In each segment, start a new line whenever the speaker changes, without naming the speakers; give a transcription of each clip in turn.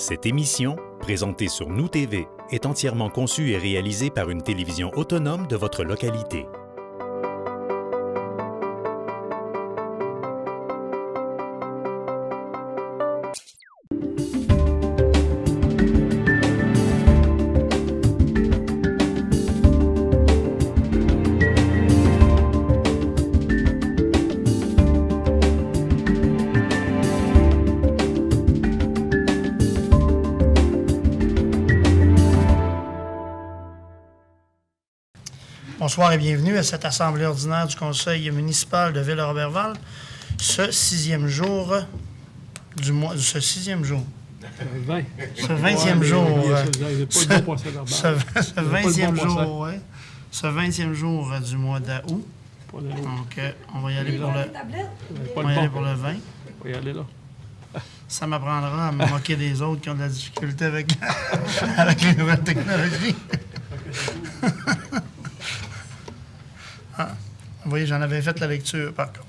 Cette émission, présentée sur Nous TV, est entièrement conçue et réalisée par une télévision autonome de votre localité.
Bonsoir et bienvenue à cette assemblée ordinaire du Conseil municipal de Ville-Roberval, ce 6e jour du mois... Ce 6e jour. Ce 20e jour. Ce 20e jour, oui. Ce 20e jour du mois d'août. Donc, on va y aller pour le... On va y aller pour le 20.
On va y aller là.
Ça m'apprendra à me moquer des autres qui ont de la difficulté avec les nouvelles technologies. Vous voyez, j'en avais fait la lecture, par contre.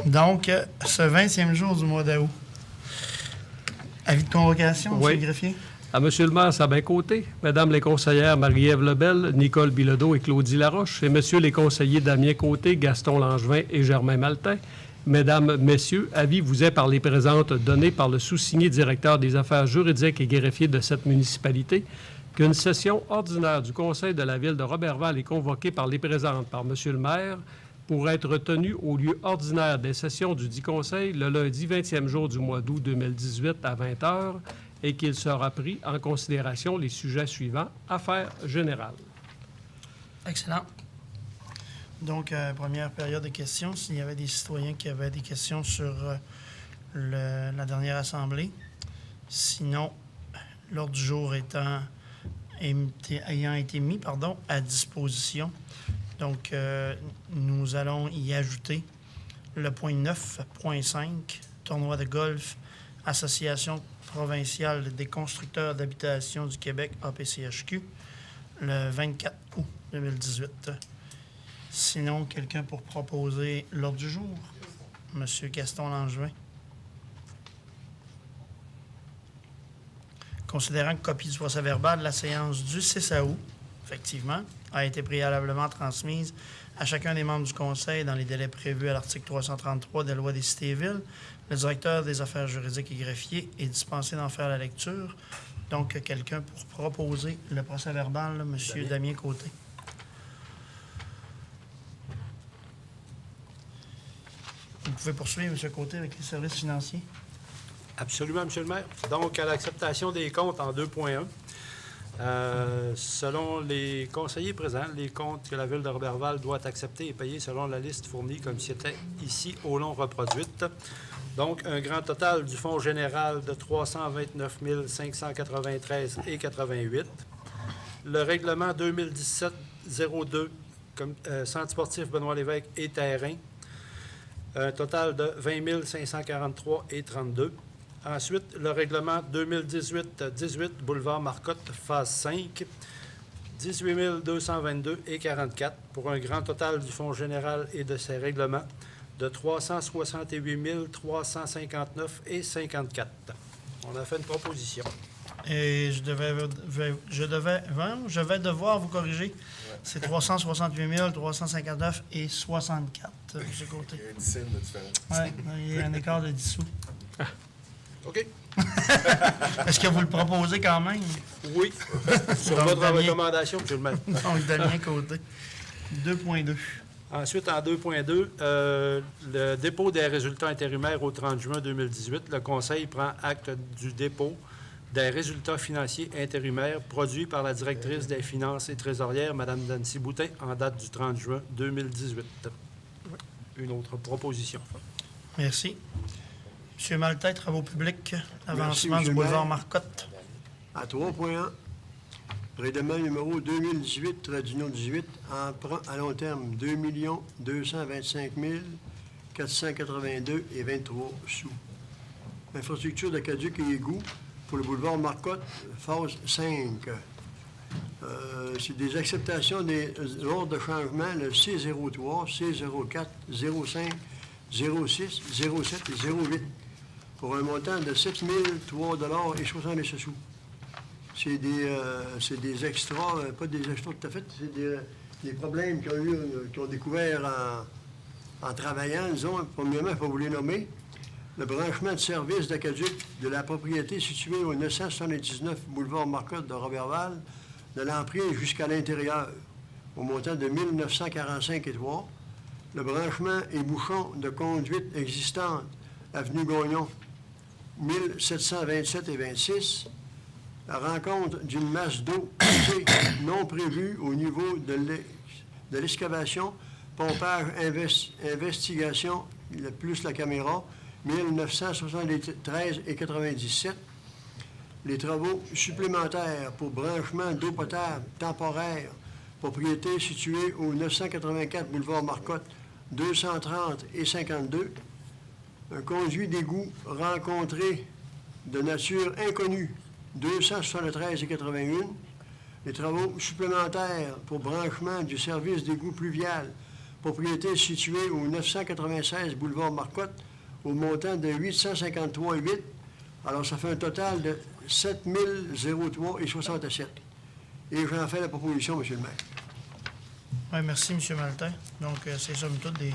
Donc, ce 20e jour du mois d'août. Avis de convocation, M. le greffier?
À M. le maire Sabin-Côté, Mesdames les conseillères Marie-Ève Lebel, Nicole Bilodeau et Claudie Laroche, et Messieurs les conseillers Damien Côté, Gaston Langevin et Germain Maltais. Mesdames, Messieurs, avis vous est par les présentes donné par le sous-signé directeur des affaires juridiques et greffier de cette municipalité qu'une session ordinaire du Conseil de la Ville de Roberval est convoquée par les présentes par M. le maire pour être tenue au lieu ordinaire des sessions du dit Conseil le lundi 20e jour du mois d'août 2018 à 20 h et qu'il sera pris en considération les sujets suivants. Affaires générales.
Excellent. Donc, première période de questions. S'il y avait des citoyens qui avaient des questions sur la dernière assemblée. Sinon, l'ordre du jour ayant été mis à disposition. Donc, nous allons y ajouter le point 9.5, tournoi de golf, Association provinciale des constructeurs d'habitation du Québec, APCHQ, le 24 août 2018. Sinon, quelqu'un pour proposer l'ordre du jour? Monsieur Gaston Langevin. Considérant que copie du procès-verbal de la séance du 6 août, effectivement, a été préalablement transmise à chacun des membres du Conseil dans les délais prévus à l'article 333 de la Loi des cités et villes, le directeur des affaires juridiques et greffier est dispensé d'en faire la lecture. Donc, quelqu'un pour proposer le procès-verbal, M. Damien Côté. Vous pouvez poursuivre, M. Côté, avec les services financiers.
Absolument, M. le maire. Donc, à l'acceptation des comptes en 2.1, selon les conseillers présents, les comptes que la Ville de Roberval doit accepter et payer selon la liste fournie comme c'était ici au long reproduite. Donc, un grand total du fonds général de 329 593,88. Le règlement 2017-02, Centre sportif Benoît Lévesque et terrain, un total de 20 543,32. Ensuite, le règlement 2018-18, boulevard Marcotte, phase 5, 18 222,44 pour un grand total du Fonds général et de ses règlements de 368 359,54. On a fait une proposition.
Et je vais devoir vous corriger. C'est 368 359,64, M. Côté.
Il y a une scène de différence.
Oui, il y a un écart de 10 sous.
OK.
Est-ce que vous le proposez quand même?
Oui. Sur
Donc,
votre
Damien...
recommandation, M. le maire.
Donc, Damien Côté. 2.2.
Ensuite, en 2.2, le dépôt des résultats intérimaires au 30 juin 2018, le Conseil prend acte du dépôt des résultats financiers intérimaires produits par la directrice des finances et trésorières, Mme Nancy Boutin, en date du 30 juin 2018. Une autre proposition.
Merci. M. Maltais, travaux publics, avancement du boulevard Marcotte.
À 3.1, règlement numéro 2018-18, emprunt à long terme, 2 225 482,23 sous. Infrastructure d'aqueduc et égouts pour le boulevard Marcotte, phase 5. C'est des acceptations des ordres de changement, le C03, C04, 05, 06, 07 et 08. pour un montant de 7 003,66 $. C'est des extras, pas des extras tout à fait, c'est des problèmes qu'ils ont découvert en travaillant. Disons, premièrement, il faut vous les nommer. Le branchement de service d'Aqueduc de la propriété située au 979 boulevard Marcotte de Roberval, de l'emprise jusqu'à l'intérieur, au montant de 1 945,3 $. Le branchement et bouchon de conduite existante, avenue Gagnon, 1 727,26 $. La rencontre d'une masse d'eau non prévue au niveau de l'excavation, pompage, investigation, plus la caméra, 1973,97 $. Les travaux supplémentaires pour branchement d'eau potable temporaire, propriété située au 984 boulevard Marcotte, 230,52 $. Un conduit d'égout rencontré de nature inconnue, 273,81 $. Les travaux supplémentaires pour branchement du service d'égout pluvial, propriété située au 996 boulevard Marcotte, au montant de 853,8 $. Alors, ça fait un total de 7 003,67 $. Et j'en fais la proposition, M. le maire.
Oui, merci, M. Maltais. Donc, c'est somme toute des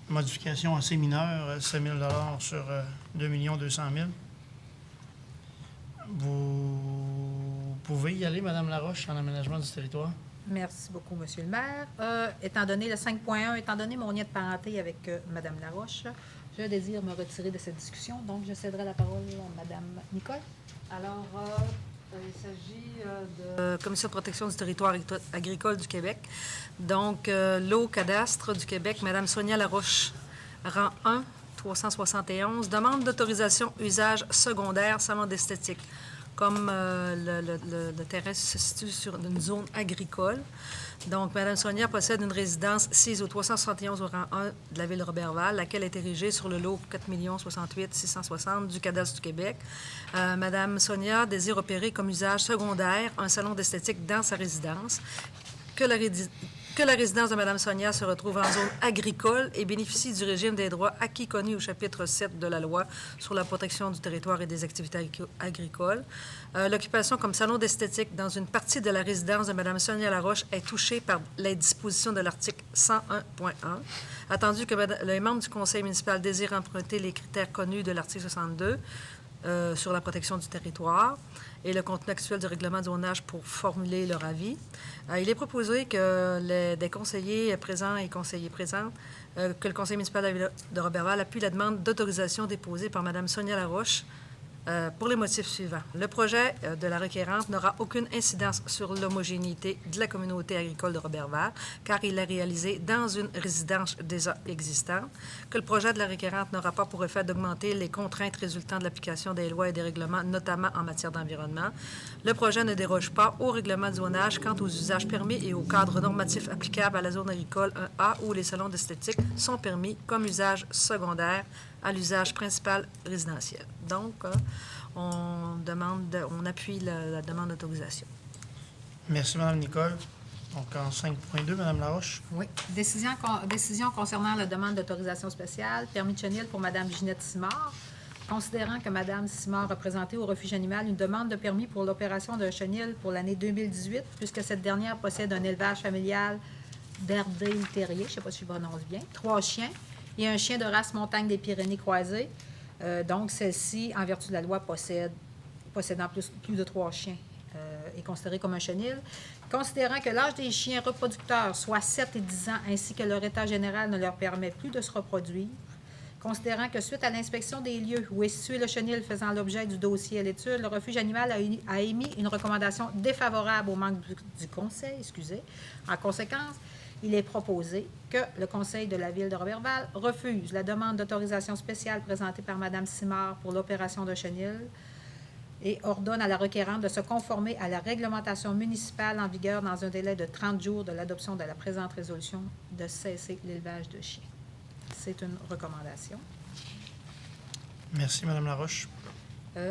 modifications assez mineures, 7 000 $ sur 2 200 000 $. Vous pouvez y aller, Mme Laroche, en aménagement du territoire.
Merci beaucoup, M. le maire. Étant donné le 5.1, étant donné mon lien de parenté avec Mme Laroche, je désire me retirer de cette discussion. Donc, je céderai la parole à Mme Nicole. Alors, il s'agit de la Commission de protection du territoire agricole du Québec. Donc, l'eau cadastre du Québec, Mme Sonia Laroche, rang 1, 371, demande d'autorisation usage secondaire, salon d'esthétique. Comme le terrain se situe sur une zone agricole. Donc, Mme Sonia possède une résidence sise au 371 au rang 1 de la ville de Roberval, laquelle est érigée sur le lot 4 68 660 du cadastre du Québec. Mme Sonia désire opérer comme usage secondaire un salon d'esthétique dans sa résidence, que la résidence de Mme Sonia se retrouve en zone agricole et bénéficie du régime des droits acquis connus au chapitre 7 de la loi sur la protection du territoire et des activités agricoles. L'occupation comme salon d'esthétique dans une partie de la résidence de Mme Sonia Laroche est touchée par les dispositions de l'article 101.1. Attendu que les membres du conseil municipal désirent emprunter les critères connus de l'article 62 sur la protection du territoire et le contenu actuel du règlement de zonage pour formuler leur avis. Il est proposé que des conseillers présents et conseillers présentes, que le conseil municipal de la ville de Roberval appuie la demande d'autorisation déposée par Mme Sonia Laroche pour les motifs suivants. Le projet de la requérante n'aura aucune incidence sur l'homogénéité de la communauté agricole de Roberval, car il est réalisé dans une résidence déjà existante, que le projet de la requérante n'aura pas pour effet d'augmenter les contraintes résultant de l'application des lois et des règlements, notamment en matière d'environnement. Le projet ne déroge pas au règlement de zonage quant aux usages permis et au cadre normatif applicable à la zone agricole 1A où les salons d'esthétique sont permis comme usage secondaire à l'usage principal résidentiel. Donc, on appuie la demande d'autorisation.
Merci, Mme Nicole. Donc, en 5.2, Mme Laroche.
Oui. Décision concernant la demande d'autorisation spéciale, permis de chenil pour Mme Ginette Simard. Considérant que Mme Simard a présenté au refuge animal une demande de permis pour l'opération d'un chenil pour l'année 2018, puisque cette dernière possède un élevage familial d'Airdale Terrier, je ne sais pas si je prononce bien, 3 chiens, et un chien de race montagne des Pyrénées croisées. Donc, celle-ci, en vertu de la loi, possédant plus de 3 chiens, est considérée comme un chenil. Considérant que l'âge des chiens reproducteurs, soit 7 et 10 ans, ainsi que leur état général ne leur permet plus de se reproduire. Considérant que suite à l'inspection des lieux où est situé le chenil faisant l'objet du dossier à l'étude, le refuge animal a émis une recommandation défavorable au manque du conseil. En conséquence, il est proposé que le conseil de la ville de Roberval refuse la demande d'autorisation spéciale présentée par Mme Simard pour l'opération de chenil et ordonne à la requérante de se conformer à la réglementation municipale en vigueur dans un délai de 30 jours de l'adoption de la présente résolution de cesser l'élevage de chiens. C'est une recommandation.
Merci, Mme Laroche.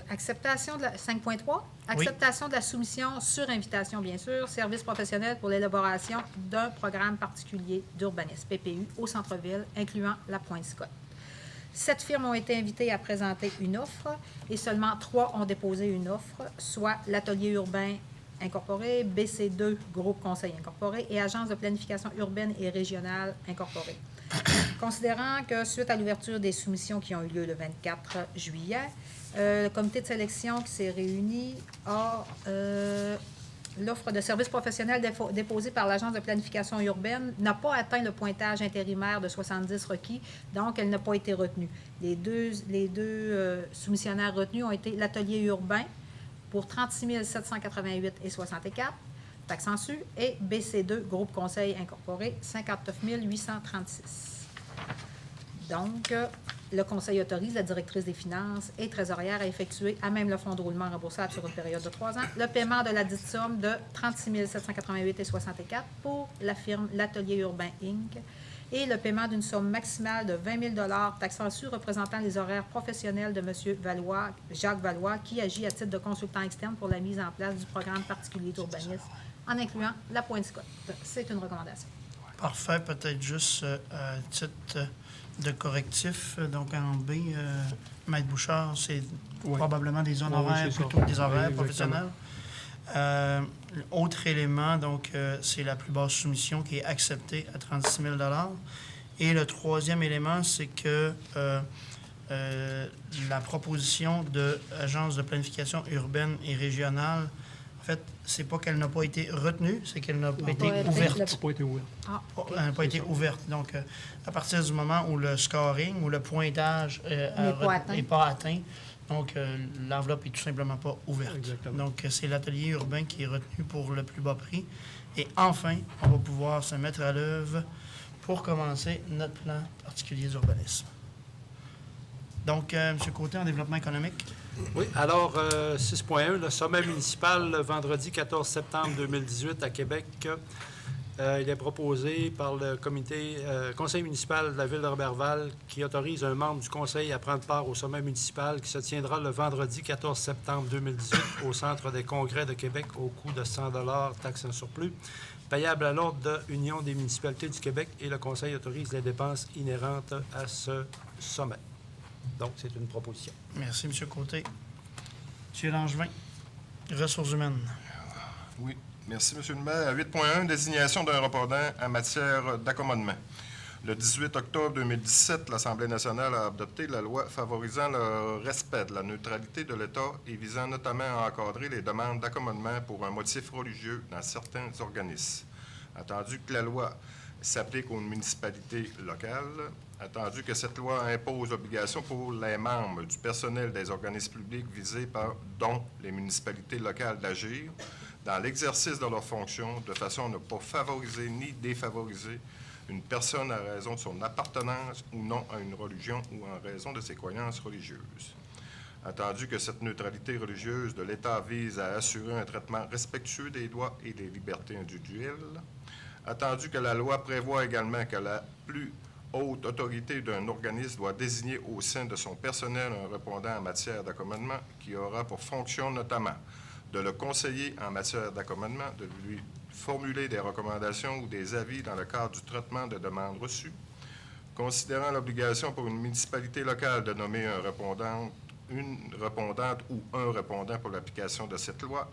Acceptation de la 5.3. Acceptation de la soumission sur invitation, bien sûr, service professionnel pour l'élaboration d'un programme particulier d'urbanisme, PPU, au centre-ville, incluant la Pointe-Scott. 7 firmes ont été invitées à présenter une offre et seulement 3 ont déposé une offre, soit l'Atelier urbain incorporé, BC2 Groupe Conseil incorporé et Agence de planification urbaine et régionale incorporée. Considérant que suite à l'ouverture des soumissions qui ont eu lieu le 24 juillet, le comité de sélection qui s'est réuni a l'offre de services professionnels déposée par l'Agence de planification urbaine n'a pas atteint le pointage intérimaire de 70 requis, donc elle n'a pas été retenue. Les deux soumissionnaires retenus ont été l'Atelier urbain pour 36 788 et 64, taxes en su, et BC2, Groupe Conseil incorporé, 59 836. Donc, le Conseil autorise la directrice des finances et trésorière à effectuer, à même le fonds de roulement remboursable sur une période de 3 ans, le paiement de la dite somme de 36 788 et 64 pour la firme L'Atelier urbain Inc. et le paiement d'une somme maximale de 20 000 taxes en su représentant les horaires professionnels de M. Valois, Jacques Valois, qui agit à titre de consultant externe pour la mise en place du programme particulier d'urbanisme, en incluant la Pointe-Scott. C'est une recommandation.
Parfait. Peut-être juste à titre de correctif, donc en B, Maître Bouchard, c'est probablement des honoraires plutôt que des horaires professionnels. Autre élément, donc, c'est la plus basse soumission qui est acceptée à 36 000 $. Et le troisième élément, c'est que la proposition de l'Agence de planification urbaine et régionale, en fait, c'est pas qu'elle n'a pas été retenue, c'est qu'elle n'a pas été ouverte.
Elle n'a pas été ouverte.
Elle n'a pas été ouverte. Donc, à partir du moment où le scoring ou le pointage n'est pas atteint, donc l'enveloppe est tout simplement pas ouverte.
Exactement.
Donc, c'est l'atelier urbain qui est retenu pour le plus bas prix. Et enfin, on va pouvoir se mettre à l'œuvre pour commencer notre plan particulier d'urbanisme. Donc, M. Côté, en développement économique.
Oui, alors 6.1, le sommet municipal, le vendredi 14 septembre 2018 à Québec. Il est proposé par le conseil municipal de la ville de Roberval qui autorise un membre du conseil à prendre part au sommet municipal qui se tiendra le vendredi 14 septembre 2018 au Centre des congrès de Québec au coût de 100 $ taxes en surplus, payable à l'ordre de l'Union des municipalités du Québec et le conseil autorise les dépenses inhérentes à ce sommet. Donc, c'est une proposition.
Merci, M. Côté. M. Langevin, ressources humaines.
Oui, merci, M. le maire. À 8.1, désignation d'un répondant en matière d'accommodement. Le 18 octobre 2017, l'Assemblée nationale a adopté la loi favorisant le respect de la neutralité de l'État et visant notamment à encadrer les demandes d'accommodement pour un motif religieux dans certains organismes. Attendu que la loi s'applique aux municipalités locales, attendu que cette loi impose l'obligation pour les membres du personnel des organismes publics visés dont les municipalités locales d'agir dans l'exercice de leurs fonctions de façon à ne pas favoriser ni défavoriser une personne à raison de son appartenance ou non à une religion ou en raison de ses croyances religieuses. Attendu que cette neutralité religieuse de l'État vise à assurer un traitement respectueux des droits et des libertés individuelles. Attendu que la loi prévoit également que la plus haute autorité d'un organisme doit désigner au sein de son personnel un répondant en matière d'accommodement qui aura pour fonction notamment de le conseiller en matière d'accommodement, de lui formuler des recommandations ou des avis dans le cadre du traitement de demandes reçues. Considérant l'obligation pour une municipalité locale de nommer un répondant, une répondante ou un répondant pour l'application de cette loi,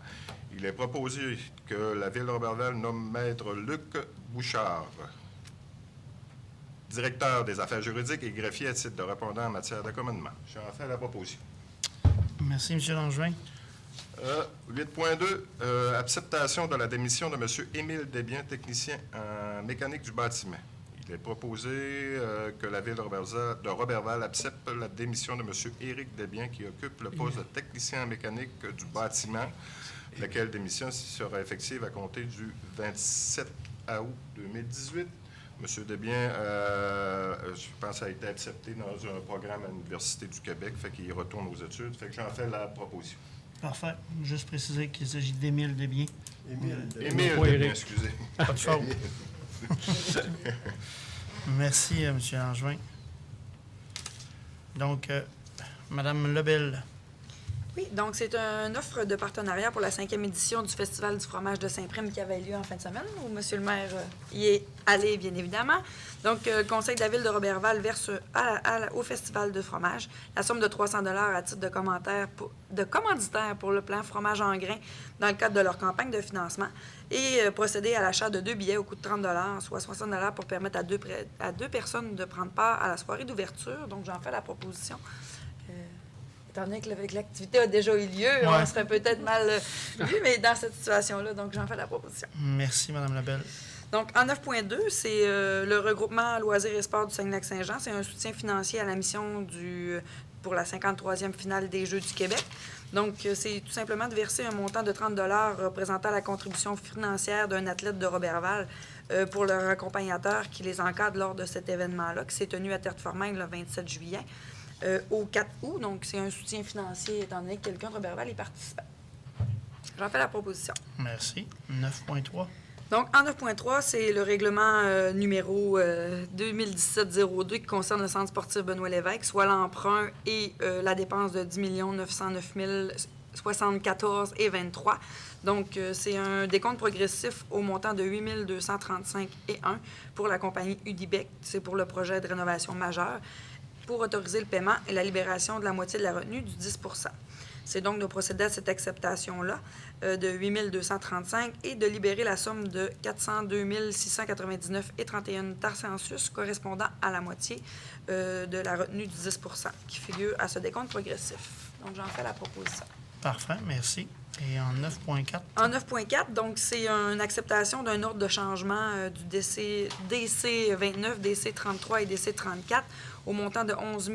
il est proposé que la Ville de Roberval nomme Maître Luc Bouchard, directeur des affaires juridiques et greffier à titre de répondant en matière d'accommodement. J'en fais la proposition.
Merci, M. Langevin.
8.2, acceptation de la démission de M. Émile Desbiens, technicien en mécanique du bâtiment. Il est proposé que la Ville de Roberval accepte la démission de M. Éric Desbiens, qui occupe le poste de technicien en mécanique du bâtiment, laquelle démission sera effective à compter du 27 août 2018. M. Desbiens, je pense, a été accepté dans un programme à l'Université du Québec, fait qu'il retourne aux études, fait que j'en fais la proposition.
Parfait. Juste préciser qu'il s'agit d'Émile Desbiens.
Émile Desbiens, excusez.
Pas de faute. Merci, M. Langevin. Donc, Mme Lebel.
Oui, donc c'est une offre de partenariat pour la 5e édition du Festival du fromage de Saint-Prime qui avait lieu en fin de semaine, où M. le maire y est allé, bien évidemment. Donc, le Conseil de la Ville de Roberval verse au Festival de fromage la somme de 300 $ à titre de commanditaire pour le plan fromage en grains dans le cadre de leur campagne de financement et procéder à l'achat de 2 billets au coût de 30 $, soit 60 $ pour permettre à deux personnes de prendre part à la soirée d'ouverture. Donc, j'en fais la proposition. Étant donné que l'activité a déjà eu lieu, on serait peut-être mal vu, mais dans cette situation-là, donc j'en fais la proposition.
Merci, Mme Lebel.
Donc, en 9.2, c'est le regroupement Loisirs et Sports du Saguenay-Lac-Saint-Jean. C'est un soutien financier à la mission pour la 53e finale des Jeux du Québec. Donc, c'est tout simplement de verser un montant de 30 $ représentant la contribution financière d'un athlète de Roberval pour leur accompagnateur qui les encadre lors de cet événement-là, qui s'est tenu à Terre-de-Formaine le 27 juillet. Au 4 août, donc c'est un soutien financier étant donné que quelqu'un de Roberval est participant. J'en fais la proposition.
Merci. 9.3.
Donc, en 9.3, c'est le règlement numéro 2017-02 qui concerne le Centre sportif Benoît Lévesque, soit l'emprunt et la dépense de 10 909 074,23. Donc, c'est un décompte progressif au montant de 8 235,1 pour la compagnie Udibec. C'est pour le projet de rénovation majeure, pour autoriser le paiement et la libération de la moitié de la retenue du 10 %. C'est donc de procéder à cette acceptation-là de 8 235 et de libérer la somme de 402 699,31 tarcensus correspondant à la moitié de la retenue du 10 % qui figure à ce décompte progressif. Donc, j'en fais la proposition.
Parfait, merci. Et en 9.4?
En 9.4, donc, c'est une acceptation d'un ordre de changement du DC 29, DC 33 et DC 34 au montant de 11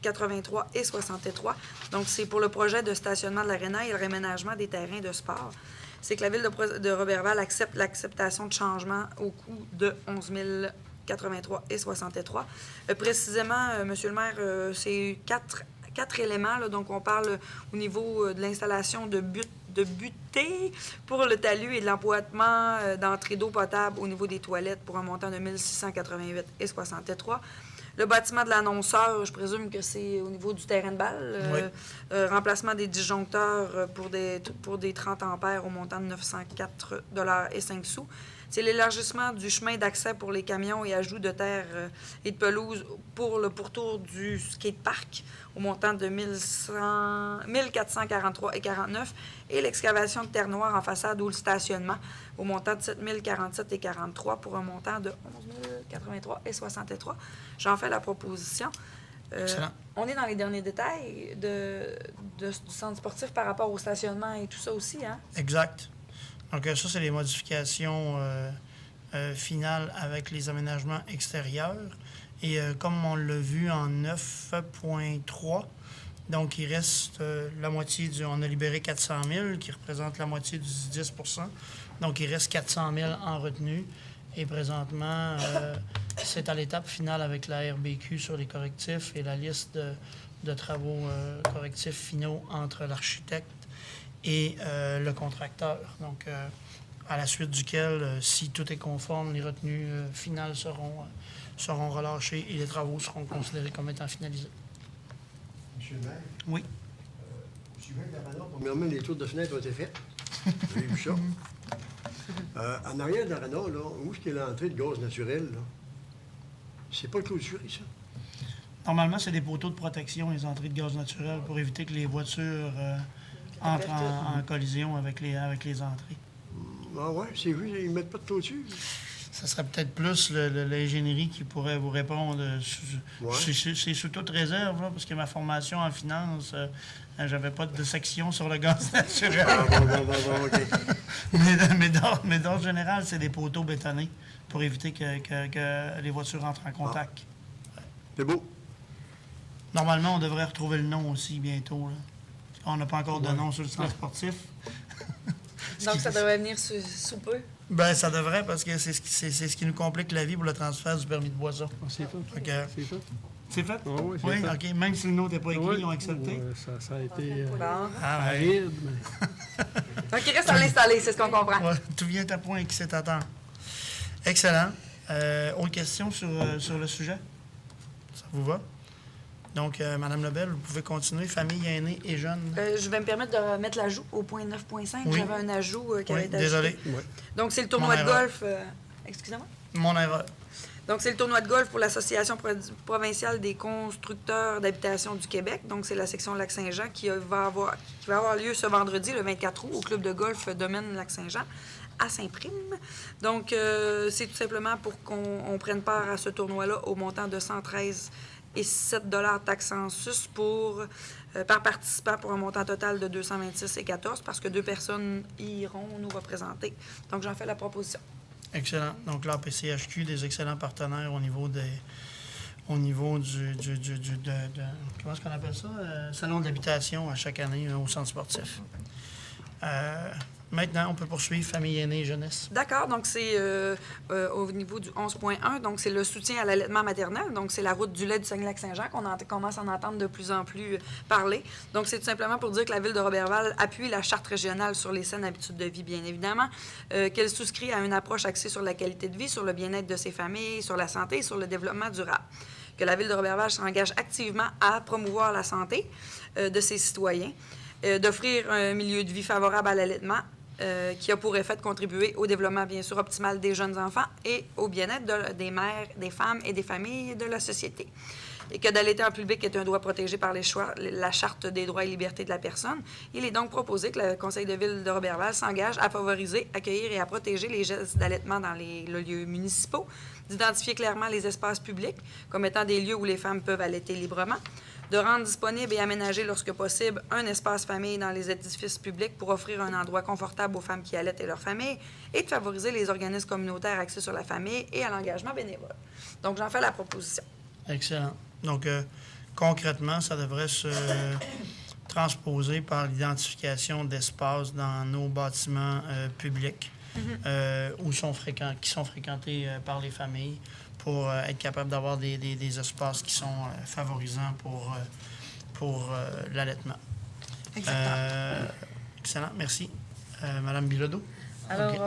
083,63. Donc, c'est pour le projet de stationnement de l'aréna et le réménagement des terrains de sport. C'est que la Ville de Roberval accepte l'acceptation de changement au coût de 11 083,63. Précisément, M. le maire, c'est quatre éléments. Là, donc, on parle au niveau de l'installation de butées pour le talus et de l'emboîtement d'entrée d'eau potable au niveau des toilettes pour un montant de 1 688,63. Le bâtiment de l'annonceur, je présume que c'est au niveau du terrain de balle. Remplacement des disjoncteurs pour des 30 ampères au montant de 904,05 $. C'est l'élargissement du chemin d'accès pour les camions et ajout de terre et de pelouse pour le pourtour du skatepark au montant de 1443,49 et l'excavation de terre noire en façade ou le stationnement au montant de 7047,43 pour un montant de 11 083,63. J'en fais la proposition.
Excellent.
On est dans les derniers détails du centre sportif par rapport au stationnement et tout ça aussi, hein?
Exact. Donc, ça, c'est les modifications finales avec les aménagements extérieurs. Et comme on l'a vu en 9.3, donc il reste la moitié on a libéré 400 000 qui représente la moitié du 10 %. Donc, il reste 400 000 en retenue. Et présentement, c'est à l'étape finale avec la RBQ sur les correctifs et la liste de travaux correctifs finaux entre l'architecte et le contracteur. Donc, à la suite duquel, si tout est conforme, les retenues finales seront relâchées et les travaux seront considérés comme étant finalisés.
Monsieur le maire?
Oui.
Suivant la valeur, premièrement, les tours de fenêtre ont été faits. Vous avez vu ça? En arrière de l'aréna, là, où est-ce qu'il y a l'entrée de gaz naturel, là? C'est pas clôturé, ça?
Normalement, c'est des poteaux de protection, les entrées de gaz naturel, pour éviter que les voitures entrent en collision avec les entrées.
Ah ouais, c'est vu, ils ne mettent pas de clôture.
Ça serait peut-être plus l'ingénierie qui pourrait vous répondre.
Ouais.
C'est sous toute réserve, là, parce que ma formation en finance, j'avais pas de section sur le gaz naturel.
Ah, bon, OK.
mais dans le général, c'est des poteaux bétonnés pour éviter que les voitures entrent en contact.
C'est beau.
Normalement, on devrait retrouver le nom aussi bientôt. Là. On n'a pas encore de nom sur le centre sportif.
Donc, ça devrait venir sous peu.
Ben, ça devrait, parce que c'est ce qui nous complique la vie pour le transfert du permis de boisson.
C'est fait.
Okay.
C'est fait.
C'est fait?
Ah oui, c'est
oui,
fait.
OK. Même si le nom n'était pas écrit,
Oui.
ils ont accepté.
Ça a été
Bon.
Ouais.
aride, mais...
Donc, il reste à l'installer, c'est ce qu'on comprend.
Ouais, tout vient à point qui s'est attend. Excellent. Autre question sur le sujet? Ça vous va? Donc, Mme Lebel, vous pouvez continuer. Famille, aînés et jeunes.
Je vais me permettre de remettre l'ajout au point 9.5.
Oui.
J'avais un ajout qui avait
Oui,
été
désolé.
ajouté.
Oui.
Donc, c'est le tournoi
Mon
de
erreur.
golf. Excusez-moi.
Mon erreur.
Donc, c'est le tournoi de golf pour l'Association provinciale des constructeurs d'habitation du Québec. Donc, c'est la section Lac-Saint-Jean qui va avoir lieu ce vendredi, le 24 août, au club de golf Domaine Lac-Saint-Jean à Saint-Prime. Donc, c'est tout simplement pour qu'on prenne part à ce tournoi-là au montant de 113 et 7 $ taxes en sus par participant pour un montant total de 226,14 parce que 2 personnes y iront nous représenter. Donc, j'en fais la proposition.
Excellent. Donc, l'APCHQ, des excellents partenaires au niveau du comment est-ce qu'on appelle ça? Salon d'habitation à chaque année au centre sportif. Maintenant, on peut poursuivre famille, aînés et jeunesse.
D'accord. Donc, c'est au niveau du 11.1. Donc, c'est le soutien à l'allaitement maternel. Donc, c'est la route du lait du Saguenay-Lac-Saint-Jean qu'on commence à en entendre de plus en plus parler. Donc, c'est tout simplement pour dire que la Ville de Roberval appuie la Charte régionale sur les saines habitudes de vie, bien évidemment, qu'elle souscrit à une approche axée sur la qualité de vie, sur le bien-être de ses familles, sur la santé et sur le développement durable. Que la Ville de Roberval s'engage activement à promouvoir la santé de ses citoyens, d'offrir un milieu de vie favorable à l'allaitement, qui a pour effet de contribuer au développement, bien sûr, optimal des jeunes enfants et au bien-être des mères, des femmes et des familles de la société. Et que d'allaiter en public est un droit protégé par la Charte des droits et libertés de la personne. Il est donc proposé que le Conseil de ville de Roberval s'engage à favoriser, accueillir et à protéger les gestes d'allaitement dans les lieux municipaux, d'identifier clairement les espaces publics comme étant des lieux où les femmes peuvent allaiter librement, de rendre disponible et aménager, lorsque possible, un espace famille dans les édifices publics pour offrir un endroit confortable aux femmes qui allaitent et leurs familles, et de favoriser les organismes communautaires axés sur la famille et à l'engagement bénévole. Donc, j'en fais la proposition.
Excellent. Donc, concrètement, ça devrait se transposer par l'identification d'espaces dans nos bâtiments publics qui sont fréquentés par les familles pour être capable d'avoir des espaces qui sont favorisants pour l'allaitement. Excellent, merci. Madame Bilodeau,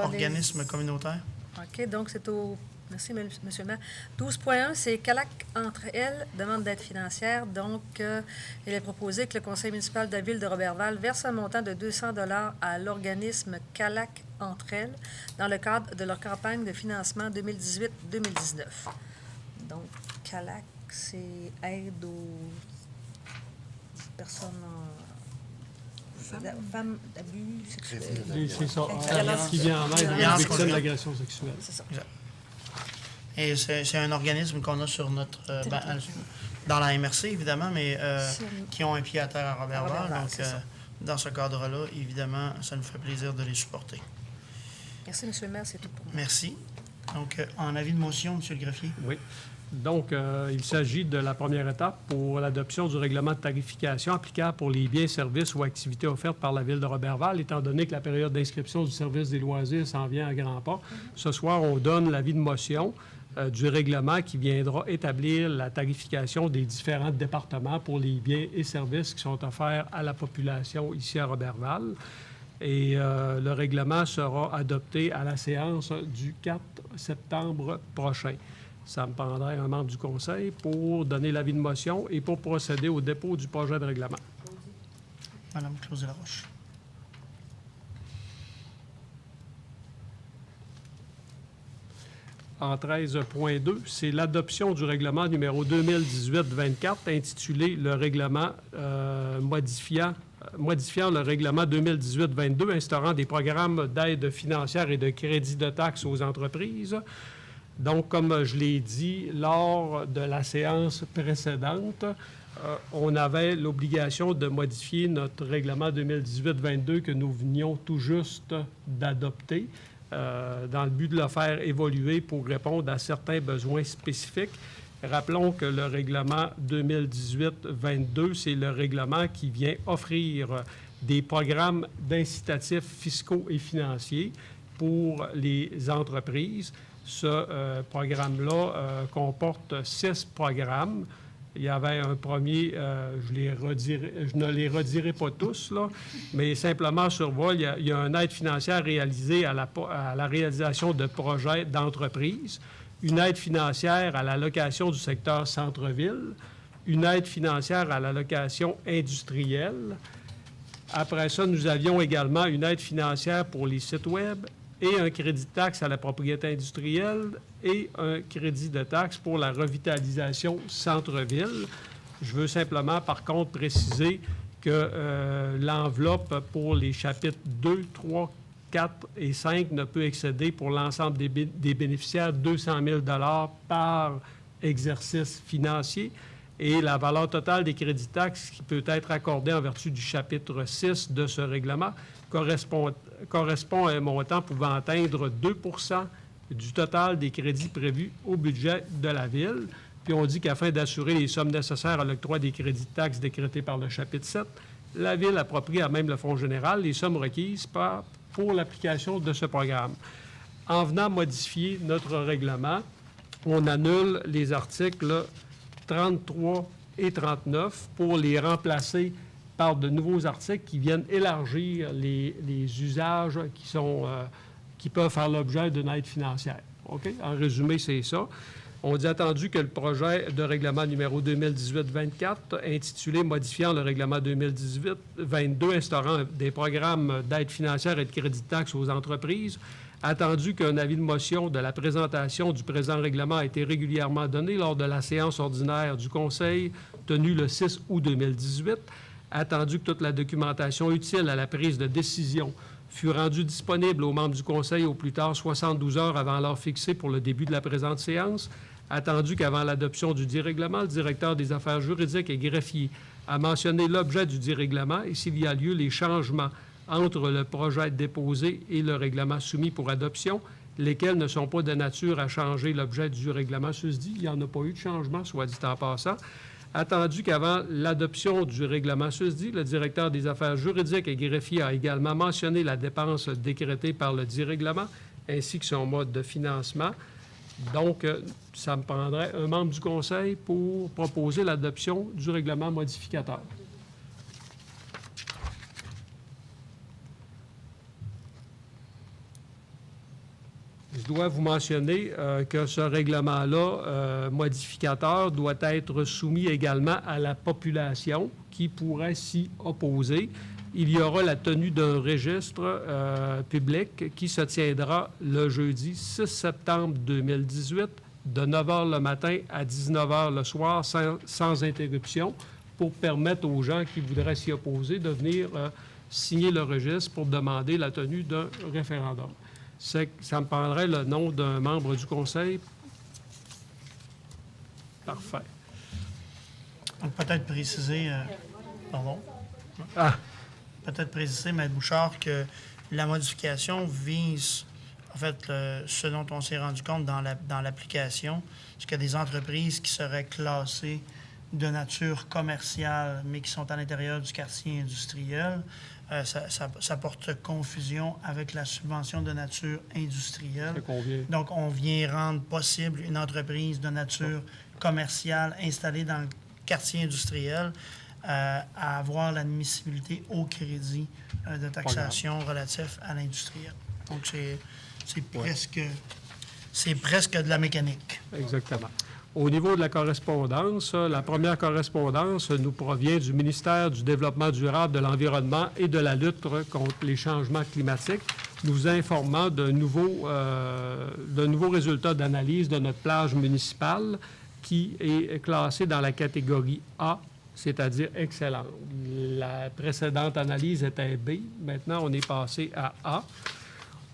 organisme communautaire.
OK, donc c'est au... Merci, M. le maire. 12.1, c'est CALAC entre elles, demande d'aide financière. Donc, il est proposé que le conseil municipal de la ville de Roberval verse un montant de 200 $ à l'organisme CALAC entre elles dans le cadre de leur campagne de financement 2018-2019. Donc, CALAC, c'est aide aux personnes femmes d'abus sexuels.
C'est ça, qui vient en aide aux victimes d'agressions sexuelles.
C'est ça.
Exact. Et c'est un organisme qu'on a sur notre dans la MRC, évidemment, mais qui ont un pied à terre à Roberval. Donc, dans ce cadre-là, évidemment, ça nous fait plaisir de les supporter.
Merci, M. le maire, c'est tout pour moi.
Merci. Donc, en avis de motion, M. le greffier.
Oui. Donc, il s'agit de la première étape pour l'adoption du règlement de tarification applicable pour les biens, services ou activités offertes par la Ville de Roberval, étant donné que la période d'inscription du service des loisirs s'en vient à grands pas. Ce soir, on donne l'avis de motion du règlement qui viendra établir la tarification des différents départements pour les biens et services qui sont offerts à la population ici à Roberval. Et le règlement sera adopté à la séance du 4 septembre prochain. Ça me prendrait un membre du conseil pour donner l'avis de motion et pour procéder au dépôt du projet de règlement.
Madame Claudie Laroche.
En 13.2, c'est l'adoption du règlement numéro 2018-24 intitulé le règlement modifiant le règlement 2018-22 instaurant des programmes d'aide financière et de crédit de taxes aux entreprises. Donc, comme je l'ai dit lors de la séance précédente, on avait l'obligation de modifier notre règlement 2018-22 que nous venions tout juste d'adopter dans le but de le faire évoluer pour répondre à certains besoins spécifiques. Rappelons que le règlement 2018-22, c'est le règlement qui vient offrir des programmes d'incitatifs fiscaux et financiers pour les entreprises. Ce programme-là comporte 6 programmes. Il y avait un premier, je ne les redirai pas tous, là, mais simplement sur vol, il y a une aide financière réalisée à la réalisation de projets d'entreprise, une aide financière à la location du secteur centre-ville, une aide financière à la location industrielle. Après ça, nous avions également une aide financière pour les sites Web et un crédit de taxe à la propriété industrielle et un crédit de taxe pour la revitalisation centre-ville. Je veux simplement, par contre, préciser que l'enveloppe pour les chapitres 2, 3, 4 et 5 ne peut excéder pour l'ensemble des bénéficiaires 200 000 par exercice financier. Et la valeur totale des crédits taxes qui peut être accordée en vertu du chapitre 6 de ce règlement correspond à un montant pouvant atteindre 2 % du total des crédits prévus au budget de la Ville. Puis on dit qu'afin d'assurer les sommes nécessaires à l'octroi des crédits de taxes décrétés par le chapitre 7, la Ville approprie à même le Fonds général les sommes requises pour l'application de ce programme. En venant modifier notre règlement, on annule les articles 33 et 39 pour les remplacer par de nouveaux articles qui viennent élargir les usages qui peuvent faire l'objet d'une aide financière. OK? En résumé, c'est ça. On dit attendu que le projet de règlement numéro 2018-24, intitulé « Modifiant le règlement 2018-22 instaurant des programmes d'aide financière et de crédit de taxe aux entreprises », attendu qu'un avis de motion de la présentation du présent règlement a été régulièrement donné lors de la séance ordinaire du Conseil tenue le 6 août 2018, attendu que toute la documentation utile à la prise de décision fut rendue disponible aux membres du Conseil au plus tard 72 heures avant l'heure fixée pour le début de la présente séance, attendu qu'avant l'adoption du dit règlement, le directeur des affaires juridiques et greffier a mentionné l'objet du dit règlement et s'il y a lieu, les changements entre le projet déposé et le règlement soumis pour adoption, lesquels ne sont pas de nature à changer l'objet du règlement susdit. Il n'y en a pas eu de changement, soit dit en passant. Attendu qu'avant l'adoption du règlement susdit, le directeur des affaires juridiques et greffier a également mentionné la dépense décrétée par le dit règlement ainsi que son mode de financement. Donc, ça me prendrait un membre du Conseil pour proposer l'adoption du règlement modificateur. Je dois vous mentionner que ce règlement-là, modificateur, doit être soumis également à la population qui pourrait s'y opposer. Il y aura la tenue d'un registre public qui se tiendra le jeudi 6 septembre 2018 de 9 h le matin à 19 h le soir sans interruption pour permettre aux gens qui voudraient s'y opposer de venir signer le registre pour demander la tenue d'un référendum. Ça me prendrait le nom d'un membre du Conseil. Parfait.
Donc, peut-être préciser... pardon. Peut-être préciser, M. Bouchard, que la modification vise, en fait, ce dont on s'est rendu compte dans l'application, c'est qu'il y a des entreprises qui seraient classées de nature commerciale, mais qui sont à l'intérieur du quartier industriel. Ça porte confusion avec la subvention de nature industrielle. Donc, on vient rendre possible une entreprise de nature commerciale installée dans le quartier industriel à avoir l'admissibilité au crédit de taxation relatif à l'industriel. Donc, c'est presque de la mécanique.
Exactement. Au niveau de la correspondance, la première correspondance nous provient du ministère du Développement durable, de l'Environnement et de la lutte contre les changements climatiques, nous informant d'un nouveau résultat d'analyse de notre plage municipale qui est classée dans la catégorie A, c'est-à-dire excellente. La précédente analyse était B, maintenant on est passé à A.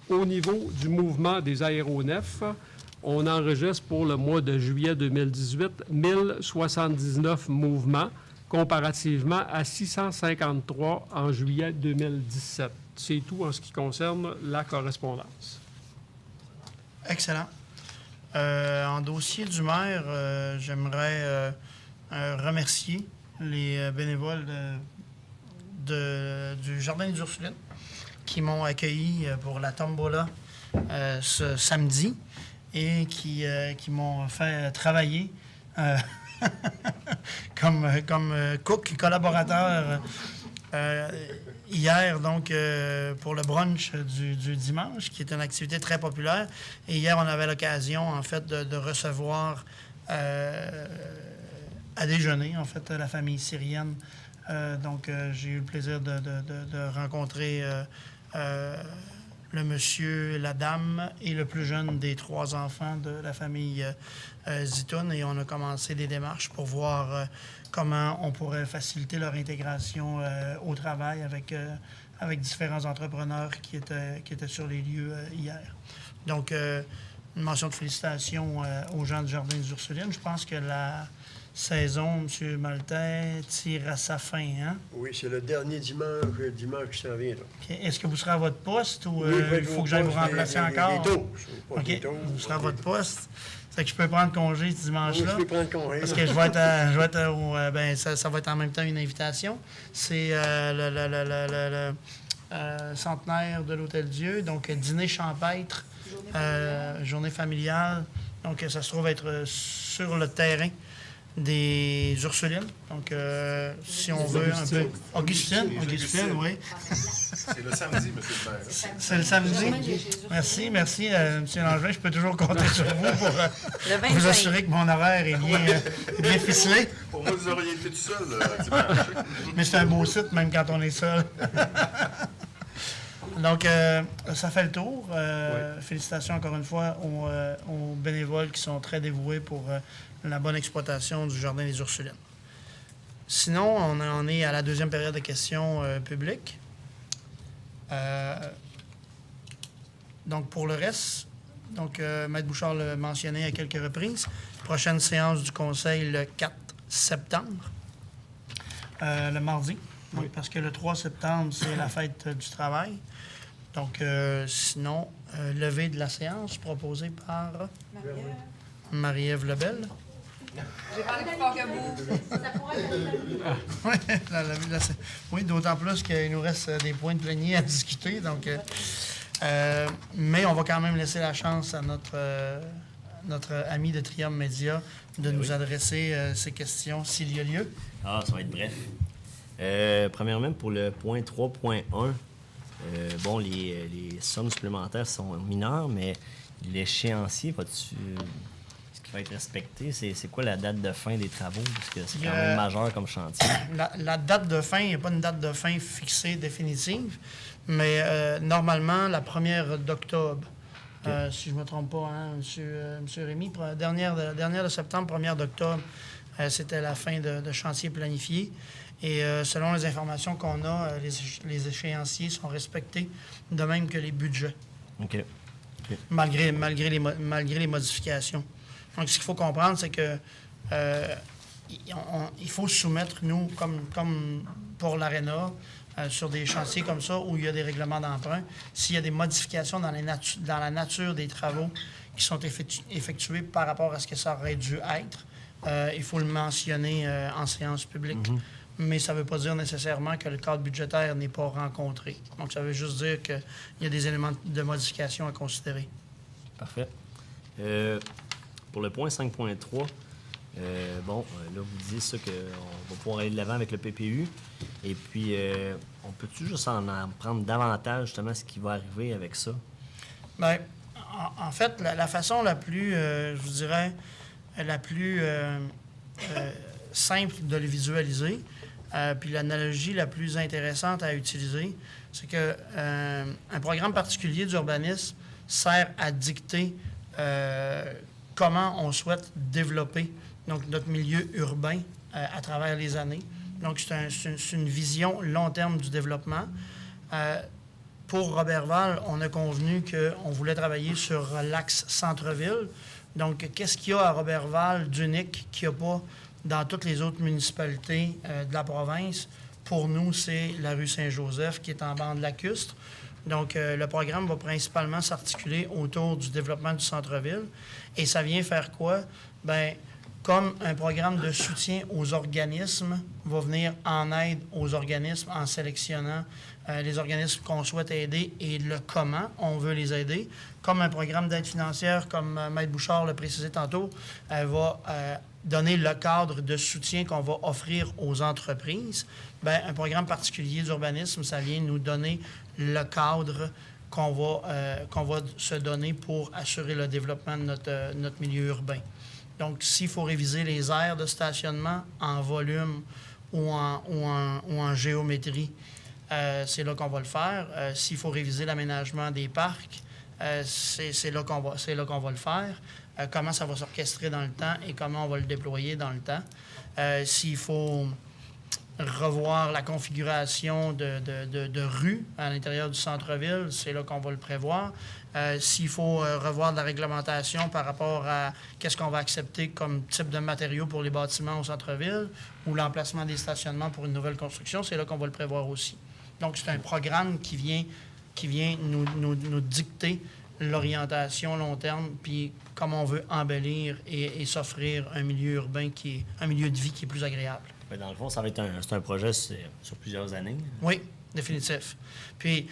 Au niveau du mouvement des aéronefs, on enregistre pour le mois de juillet 2018 1079 mouvements comparativement à 653 en juillet 2017. C'est tout en ce qui concerne la correspondance.
Excellent. En dossier du maire, j'aimerais remercier les bénévoles du Jardin des Ursulines qui m'ont accueilli pour la tombola ce samedi et qui m'ont fait travailler comme cook collaborateur hier, donc, pour le brunch du dimanche, qui est une activité très populaire. Et hier, on avait l'occasion, en fait, de recevoir à déjeuner, en fait, la famille syrienne. Donc, j'ai eu le plaisir de rencontrer le monsieur, la dame et le plus jeune des 3 enfants de la famille Zitoun. Et on a commencé des démarches pour voir comment on pourrait faciliter leur intégration au travail avec différents entrepreneurs qui étaient sur les lieux hier. Donc, une mention de félicitations aux gens du Jardin des Ursulines. Je pense que la saison, M. Maltais, tire à sa fin, hein?
Oui, c'est le dernier dimanche qui s'en vient. Là.
Okay. Est-ce que vous serez à votre poste ou
Oui,
il faut que j'aille vous remplacer encore?
Des taux.
Vous serez à votre poste. C'est que je peux prendre congé ce dimanche-là.
Oui, je peux prendre congé.
Parce que je vais être au... ça va être en même temps une invitation. C'est le centenaire de l'Hôtel-Dieu, donc dîner champêtre, journée familiale. Donc, ça se trouve être sur le terrain des Ursulines. Donc, si on veut un peu... Augustine, oui.
C'est le samedi, M. le maire.
C'est le samedi? Merci, M. Langevin. Je peux toujours compter sur vous pour vous assurer que mon horaire est bien ficelé.
Pour moi, vous auriez été tout seul dimanche.
Mais c'est un beau site, même quand on est seul. Donc, ça fait le tour. Félicitations encore une fois aux bénévoles qui sont très dévoués pour la bonne exploitation du Jardin des Ursulines. Sinon, on en est à la deuxième période de questions publiques. Donc, pour le reste, Maître Bouchard l'a mentionné à quelques reprises, prochaine séance du Conseil le 4 septembre, le mardi. Oui, parce que le 3 septembre, c'est la fête du travail. Donc, sinon, levée de la séance proposée par Marie-Ève Lebel.
J'ai parlé plus fort que vous.
Oui, d'autant plus qu'il nous reste des points de plénier à discuter. Donc, mais on va quand même laisser la chance à notre ami de Trium Média de nous adresser ces questions s'il y a lieu.
Ah, ça va être bref. Premièrement, pour le point 3.1, bon, les sommes supplémentaires sont mineures, mais l'échéancier, est-ce qu'il va être respecté? C'est quoi la date de fin des travaux? Parce que c'est quand même majeur comme chantier.
La date de fin, il n'y a pas une date de fin fixée, définitive, mais normalement, la 1er d'octobre, si je ne me trompe pas, hein, M. Rémy, dernière de septembre, 1er d'octobre, c'était la fin de chantier planifié. Et selon les informations qu'on a, les échéanciers sont respectés, de même que les budgets, malgré les modifications. Donc, ce qu'il faut comprendre, c'est que il faut soumettre, nous, comme pour l'Arena, sur des chantiers comme ça, où il y a des règlements d'emprunt, s'il y a des modifications dans la nature des travaux qui sont effectués par rapport à ce que ça aurait dû être, il faut le mentionner en séance publique. Mais ça ne veut pas dire nécessairement que le cadre budgétaire n'est pas rencontré. Donc, ça veut juste dire qu'il y a des éléments de modification à considérer.
Parfait. Pour le point 5.3, là, vous disiez ça qu'on va pouvoir aller de l'avant avec le PPU. Et puis, on peut-tu juste en prendre davantage, justement, ce qui va arriver avec ça?
Bien, en fait, la façon la plus, je vous dirais, la plus simple de le visualiser, puis l'analogie la plus intéressante à utiliser, c'est que un programme particulier d'urbanisme sert à dicter comment on souhaite développer donc, notre milieu urbain à travers les années. Donc, c'est une vision long terme du développement. Pour Roberval, on a convenu qu'on voulait travailler sur l'axe centre-ville. Donc, qu'est-ce qu'il y a à Roberval d'unique qu'il n'y a pas dans toutes les autres municipalités de la province? Pour nous, c'est la rue Saint-Joseph qui est en bande lacustre. Donc, le programme va principalement s'articuler autour du développement du centre-ville. Et ça vient faire quoi? Bien, comme un programme de soutien aux organismes va venir en aide aux organismes en sélectionnant les organismes qu'on souhaite aider et le comment on veut les aider. Comme un programme d'aide financière, comme Maître Bouchard l'a précisé tantôt, va donner le cadre de soutien qu'on va offrir aux entreprises. Bien, un programme particulier d'urbanisme, ça vient nous donner le cadre qu'on va se donner pour assurer le développement de notre milieu urbain. Donc, s'il faut réviser les aires de stationnement en volume ou en géométrie, c'est là qu'on va le faire. S'il faut réviser l'aménagement des parcs, c'est là qu'on va le faire. Comment ça va s'orchestrer dans le temps et comment on va le déployer dans le temps. S'il faut revoir la configuration de rues à l'intérieur du centre-ville, c'est là qu'on va le prévoir. S'il faut revoir de la réglementation par rapport à qu'est-ce qu'on va accepter comme type de matériaux pour les bâtiments au centre-ville ou l'emplacement des stationnements pour une nouvelle construction, c'est là qu'on va le prévoir aussi. Donc, c'est un programme qui vient nous dicter l'orientation long terme, puis comment on veut embellir et s'offrir un milieu urbain un milieu de vie qui est plus agréable.
Ben, dans le fond, ça va être c'est un projet sur plusieurs années.
Oui, définitif. Puis,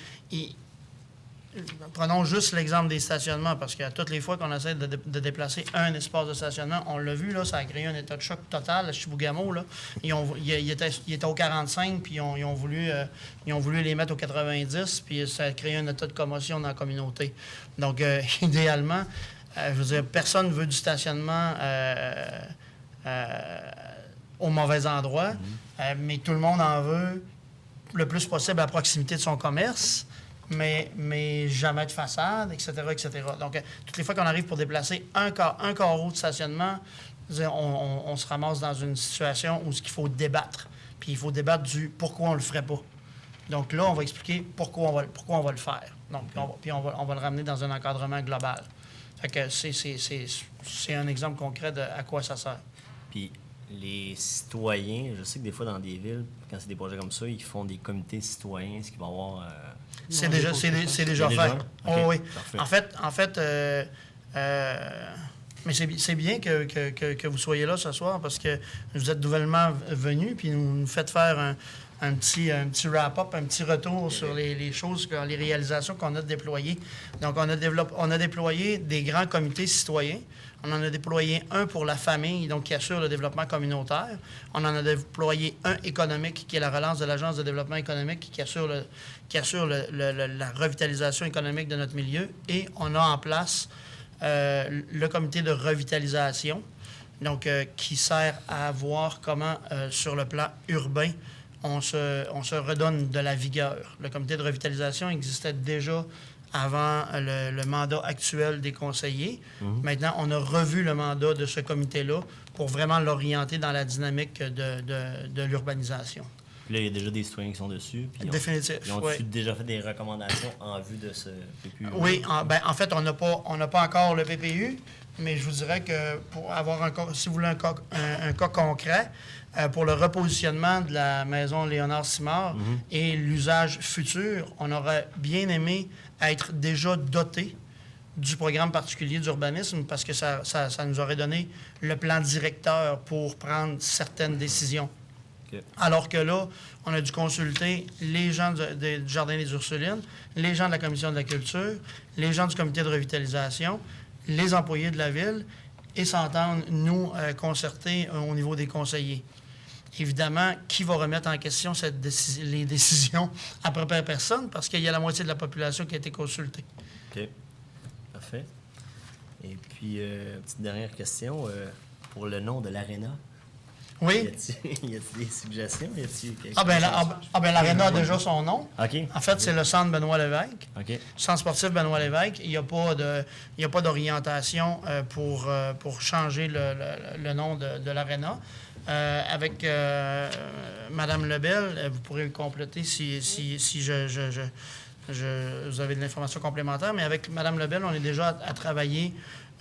prenons juste l'exemple des stationnements, parce que toutes les fois qu'on essaie de déplacer un espace de stationnement, on l'a vu, là, ça a créé un état de choc total à Chibougamau. Là. Il était au 45, puis ils ont voulu les mettre au 90, puis ça a créé un état de commotion dans la communauté. Donc, idéalement, je veux dire, personne ne veut du stationnement au mauvais endroit, mais tout le monde en veut le plus possible à proximité de son commerce, mais jamais de façade, etc., etc. Donc, toutes les fois qu'on arrive pour déplacer un carreau de stationnement, on se ramasse dans une situation où il faut débattre. Puis il faut débattre du pourquoi on ne le ferait pas. Donc là, on va expliquer pourquoi on va le faire. Donc, on va le ramener dans un encadrement global. Fait que c'est un exemple concret de à quoi ça sert.
Puis les citoyens, je sais que des fois dans des villes, quand c'est des projets comme ça, ils font des comités citoyens, ce qui va avoir...
C'est déjà fait.
OK,
Oh, oui.
parfait.
En fait, mais c'est bien que vous soyez là ce soir parce que vous êtes nouvellement venus puis nous faites faire un petit wrap-up, un petit retour sur les choses, les réalisations qu'on a déployées. Donc, on a déployé des grands comités citoyens. On en a déployé un pour la famille, donc qui assure le développement communautaire. On en a déployé un économique, qui est la relance de l'Agence de développement économique, qui assure la revitalisation économique de notre milieu. Et on a en place le comité de revitalisation, donc qui sert à voir comment, sur le plan urbain, on se redonne de la vigueur. Le comité de revitalisation existait déjà avant le mandat actuel des conseillers. Maintenant, on a revu le mandat de ce comité-là pour vraiment l'orienter dans la dynamique de l'urbanisation.
Puis là, il y a déjà des citoyens qui sont dessus. Puis
Définitif,
ils ont
oui.
déjà fait des recommandations en vue de ce PPU?
Oui, en fait, on n'a pas encore le PPU, mais je vous dirais que pour avoir si vous voulez un cas concret, pour le repositionnement de la maison Léonard-Simard et l'usage futur, on aurait bien aimé être déjà doté du programme particulier d'urbanisme parce que ça nous aurait donné le plan directeur pour prendre certaines décisions.
Okay.
Alors que là, on a dû consulter les gens du Jardin des Ursulines, les gens de la Commission de la culture, les gens du comité de revitalisation, les employés de la ville et s'entendre, nous, concerter au niveau des conseillers. Évidemment, qui va remettre en question les décisions à propre personne parce qu'il y a la moitié de la population qui a été consultée.
OK. Parfait. Et puis, petite dernière question. Pour le nom de l'aréna,
Oui.
y a-t-il des suggestions?
L'aréna a déjà son nom.
OK.
En fait, c'est le centre Benoît Lévesque.
OK.
Centre sportif Benoît Lévesque. Il n'y a pas d'orientation pour changer le nom de l'aréna. Avec Mme Lebel, vous pourrez le compléter si vous avez de l'information complémentaire, mais avec Mme Lebel, on est déjà à travailler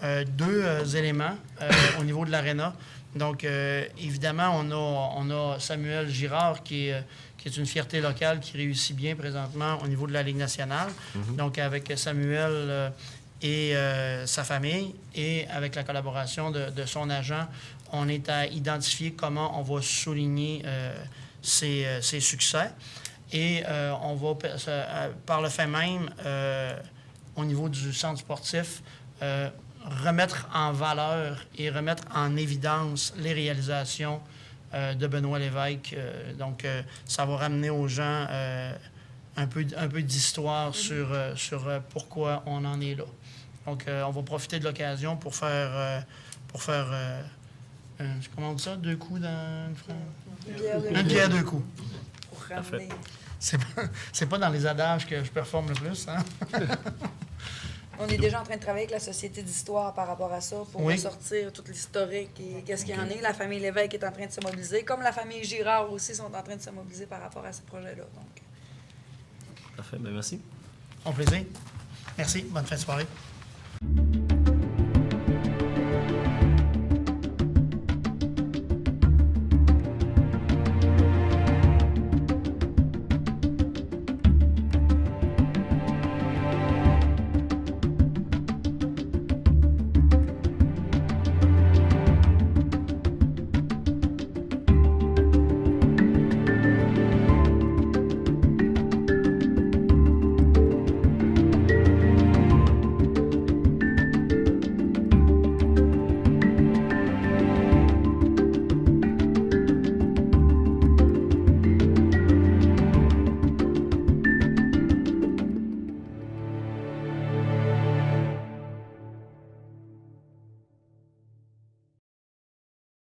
deux éléments au niveau de l'aréna. Donc, évidemment, on a Samuel Girard qui est une fierté locale qui réussit bien présentement au niveau de la Ligue nationale. Donc, avec Samuel et sa famille et avec la collaboration de son agent, on est à identifier comment on va souligner ses succès. Et on va, par le fait même, au niveau du centre sportif, remettre en valeur et remettre en évidence les réalisations de Benoît Lévesque. Donc, ça va ramener aux gens un peu d'histoire sur pourquoi on en est là. Donc, on va profiter de l'occasion pour faire pour faire, comment on dit ça, 2 coups dans une phrase?
Une
Une pierre, 2 coups.
Pour ramener.
C'est pas dans les adages que je performe le plus, hein?
On est déjà en train de travailler avec la Société d'histoire par rapport à ça pour
Oui.
ressortir tout l'historique et qu'est-ce qu'il y en est. La famille Lévesque est en train de se mobiliser, comme la famille Girard aussi sont en train de se mobiliser par rapport à ce projet-là. Donc,
Parfait, bien merci.
Au plaisir. Merci. Bonne fin de soirée.